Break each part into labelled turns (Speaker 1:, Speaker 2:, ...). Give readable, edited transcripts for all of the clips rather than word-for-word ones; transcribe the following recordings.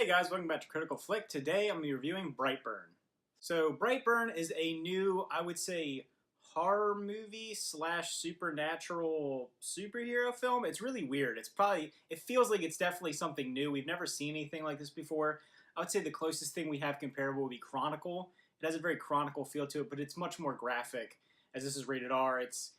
Speaker 1: Hey guys, welcome back to Critical Flick. Today I'm going to be reviewing Brightburn. So Brightburn is a new, I would say, horror movie slash supernatural superhero film. It's really weird. It feels like it's definitely something new. We've never seen anything like this before. I would say the closest thing we have comparable would be Chronicle. It has a very Chronicle feel to it, but it's much more graphic. As this is rated R, it's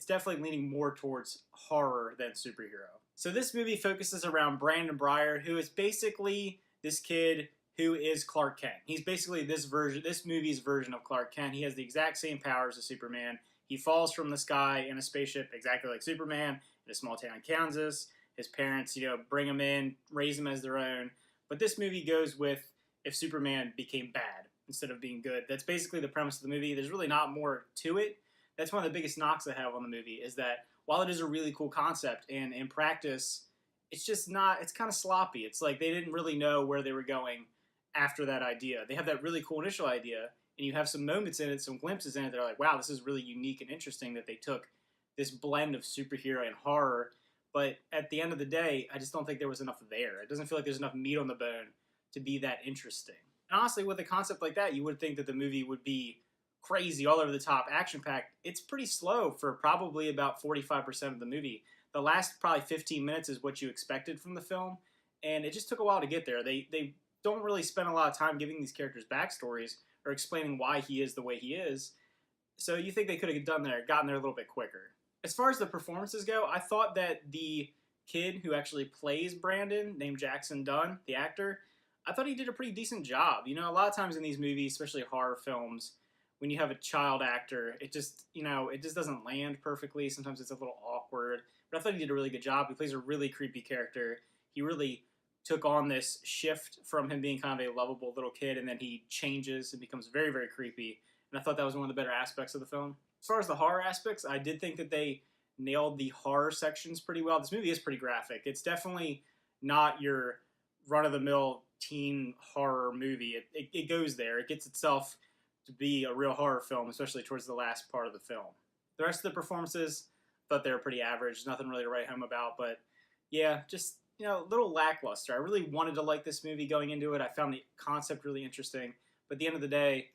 Speaker 1: definitely leaning more towards horror than superhero. So this movie focuses around Brandon Breyer, who is basically this kid who is Clark Kent. He's basically this movie's version of Clark Kent. He has the exact same powers as Superman. He falls from the sky in a spaceship exactly like Superman in a small town in Kansas. His parents, bring him in, raise him as their own. But this movie goes with if Superman became bad instead of being good. That's basically the premise of the movie. There's really not more to it. That's one of the biggest knocks I have on the movie is that while it is a really cool concept and in practice, it's just not, it's kind of sloppy. It's like they didn't really know where they were going after that idea. They have that really cool initial idea, and you have some moments in it, some glimpses in it that are like, wow, this is really unique and interesting that they took this blend of superhero and horror. But at the end of the day, I just don't think there was enough there. It doesn't feel like there's enough meat on the bone to be that interesting. And honestly, with a concept like that, you would think that the movie would be crazy, all over the top, action-packed. It's pretty slow for probably about 45% of the movie. The last probably 15 minutes is what you expected from the film, and it just took a while to get there. They don't really spend a lot of time giving these characters backstories or explaining why he is the way he is, so you think they could have gotten there a little bit quicker. As far as the performances go, I thought that the kid who actually plays Brandon, named Jackson Dunn, the actor, I thought he did a pretty decent job. A lot of times in these movies, especially horror films, when you have a child actor, it just doesn't land perfectly. Sometimes it's a little awkward. But I thought he did a really good job. He plays a really creepy character. He really took on this shift from him being kind of a lovable little kid, and then he changes and becomes very, very creepy. And I thought that was one of the better aspects of the film. As far as the horror aspects, I did think that they nailed the horror sections pretty well. This movie is pretty graphic. It's definitely not your run-of-the-mill teen horror movie. It goes there. It gets itself to be a real horror film, especially towards the last part of the film. The rest of the performances, thought they were pretty average. Nothing really to write home about, but yeah, just, a little lackluster. I really wanted to like this movie going into it. I found the concept really interesting, but at the end of the day,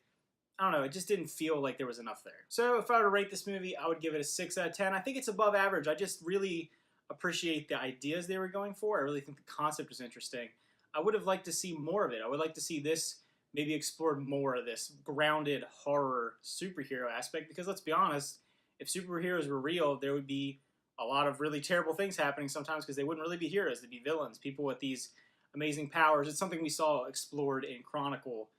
Speaker 1: I don't know, it just didn't feel like there was enough there. So if I were to rate this movie, I would give it a 6 out of 10. I think it's above average. I just really appreciate the ideas they were going for. I really think the concept was interesting. I would have liked to see more of it. I would like to see this maybe explored more of this grounded horror superhero aspect, because let's be honest, if superheroes were real, there would be a lot of really terrible things happening sometimes because they wouldn't really be heroes. They'd be villains, people with these amazing powers. It's something we saw explored in Chronicle,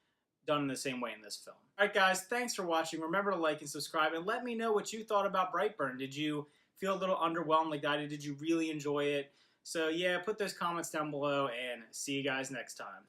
Speaker 1: done in the same way in this film. All right, guys, thanks for watching. Remember to like and subscribe, and let me know what you thought about Brightburn. Did you feel a little underwhelmed like I did? Did you really enjoy it? So yeah, put those comments down below, and see you guys next time.